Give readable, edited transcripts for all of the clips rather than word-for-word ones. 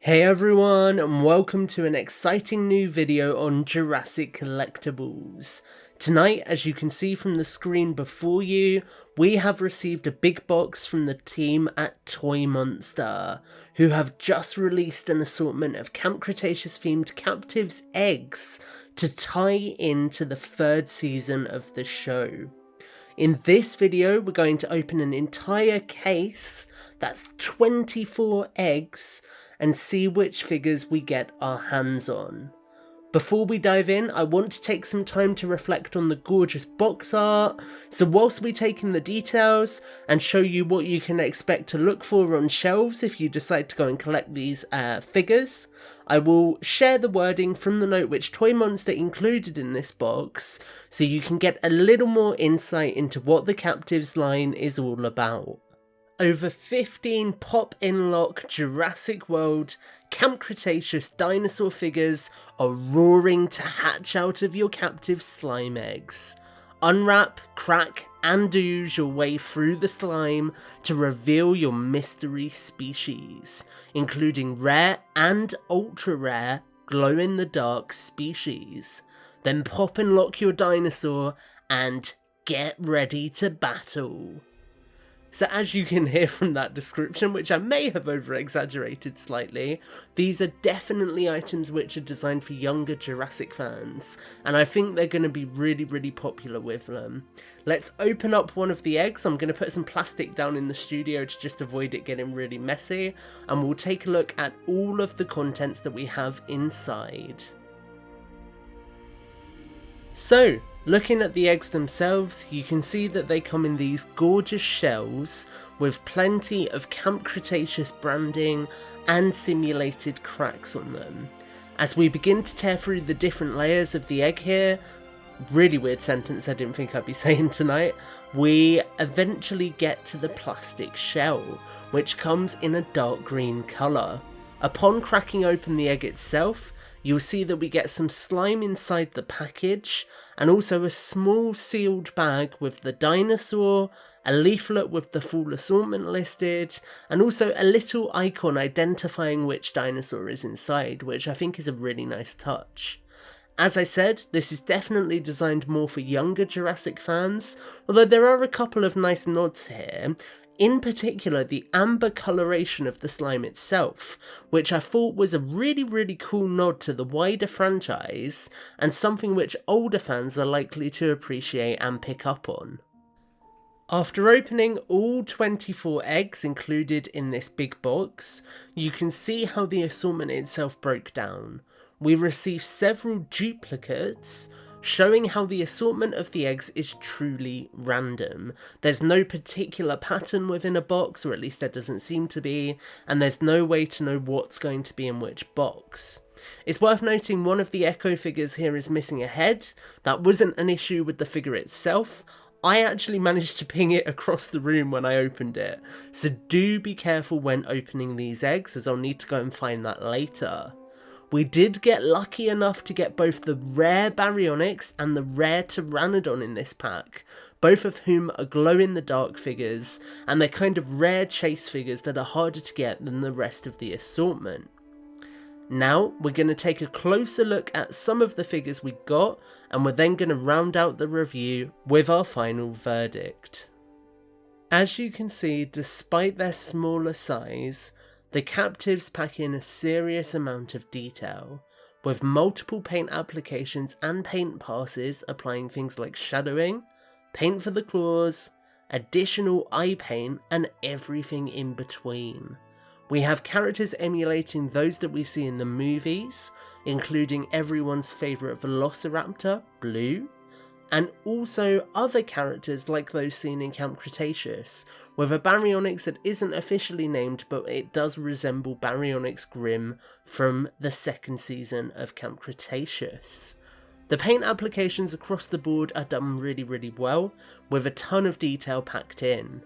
Hey everyone, and welcome to an exciting new video on Jurassic Collectables. Tonight, as you can see from the screen before you, we have received a big box from the team at Toy Monster, who have just released an assortment of Camp Cretaceous themed Captivz eggs to tie into the third season of the show. In this video, we're going to open an entire case, that's 24 eggs, and see which figures we get our hands on. Before we dive in, I want to take some time to reflect on the gorgeous box art, so whilst we take in the details and show you what you can expect to look for on shelves if you decide to go and collect these figures, I will share the wording from the note which Toy Monster included in this box, so you can get a little more insight into what the Captivz line is all about. Over 15 pop-in-lock Jurassic World Camp Cretaceous dinosaur figures are roaring to hatch out of your Captivz slime eggs. Unwrap, crack and ooze your way through the slime to reveal your mystery species, including rare and ultra rare glow-in-the-dark species. Then pop and lock your dinosaur and get ready to battle. So as you can hear from that description, which I may have over-exaggerated slightly, these are definitely items which are designed for younger Jurassic fans, and I think they're going to be really popular with them. Let's open up one of the eggs. I'm going to put some plastic down in the studio to just avoid it getting really messy, and we'll take a look at all of the contents that we have inside. So, looking at the eggs themselves, you can see that they come in these gorgeous shells with plenty of Camp Cretaceous branding and simulated cracks on them. As we begin to tear through the different layers of the egg here, really weird sentence I didn't think I'd be saying tonight, we eventually get to the plastic shell, which comes in a dark green colour. Upon cracking open the egg itself, you'll see that we get some slime inside the package, and also a small sealed bag with the dinosaur, a leaflet with the full assortment listed, and also a little icon identifying which dinosaur is inside, which I think is a really nice touch. As I said, this is definitely designed more for younger Jurassic fans, although there are a couple of nice nods here. In particular, the amber coloration of the slime itself, which I thought was a really cool nod to the wider franchise, and something which older fans are likely to appreciate and pick up on. After opening all 24 eggs included in this big box, you can see how the assortment itself broke down. We received several duplicates, showing how the assortment of the eggs is truly random. There's no particular pattern within a box, or at least there doesn't seem to be, and there's no way to know what's going to be in which box. It's worth noting one of the Echo figures here is missing a head. That wasn't an issue with the figure itself. I actually managed to ping it across the room when I opened it, so do be careful when opening these eggs, as I'll need to go and find that later. We did get lucky enough to get both the rare Baryonyx and the rare Pteranodon in this pack, both of whom are glow-in-the-dark figures, and they're kind of rare chase figures that are harder to get than the rest of the assortment. Now, we're going to take a closer look at some of the figures we got, and we're then going to round out the review with our final verdict. As you can see, despite their smaller size, the Captivz pack in a serious amount of detail, with multiple paint applications and paint passes applying things like shadowing, paint for the claws, additional eye paint, and everything in between. We have characters emulating those that we see in the movies, including everyone's favourite Velociraptor, Blue, and also other characters like those seen in Camp Cretaceous, with a Baryonyx that isn't officially named, but it does resemble Baryonyx Grimm from the second season of Camp Cretaceous. The paint applications across the board are done really well, with a ton of detail packed in.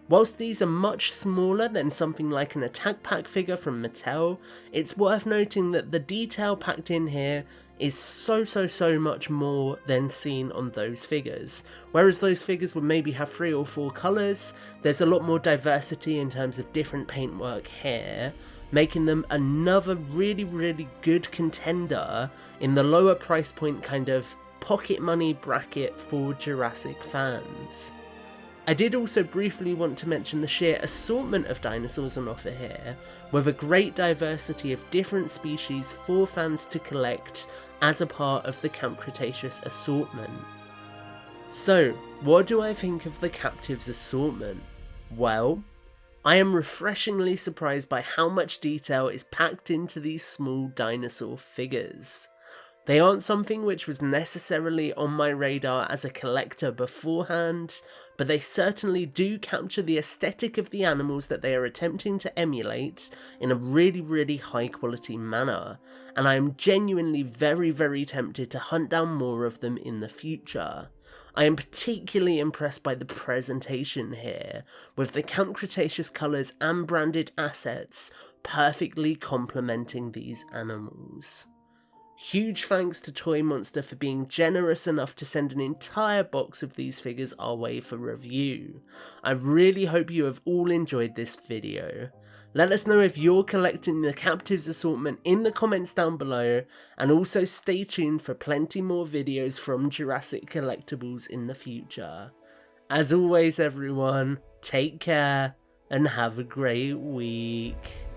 Whilst these are much smaller than something like an Attack Pack figure from Mattel, it's worth noting that the detail packed in here is so much more than seen on those figures. Whereas those figures would maybe have 3 or 4 colours, there's a lot more diversity in terms of different paintwork here. making them another really good contender in the lower price point kind of pocket money bracket for Jurassic fans. I did also briefly want to mention the sheer assortment of dinosaurs on offer here, with a great diversity of different species for fans to collect as a part of the Camp Cretaceous assortment. So, what do I think of the Captivz assortment? Well, I am refreshingly surprised by how much detail is packed into these small dinosaur figures. They aren't something which was necessarily on my radar as a collector beforehand, but they certainly do capture the aesthetic of the animals that they are attempting to emulate in a really high quality manner, and I am genuinely very tempted to hunt down more of them in the future. I am particularly impressed by the presentation here, with the Camp Cretaceous colours and branded assets perfectly complementing these animals. Huge thanks to Toy Monster for being generous enough to send an entire box of these figures our way for review. I really hope you have all enjoyed this video. Let us know if you're collecting the Captivz assortment in the comments down below, and also stay tuned for plenty more videos from Jurassic Collectables in the future. As always everyone, take care and have a great week.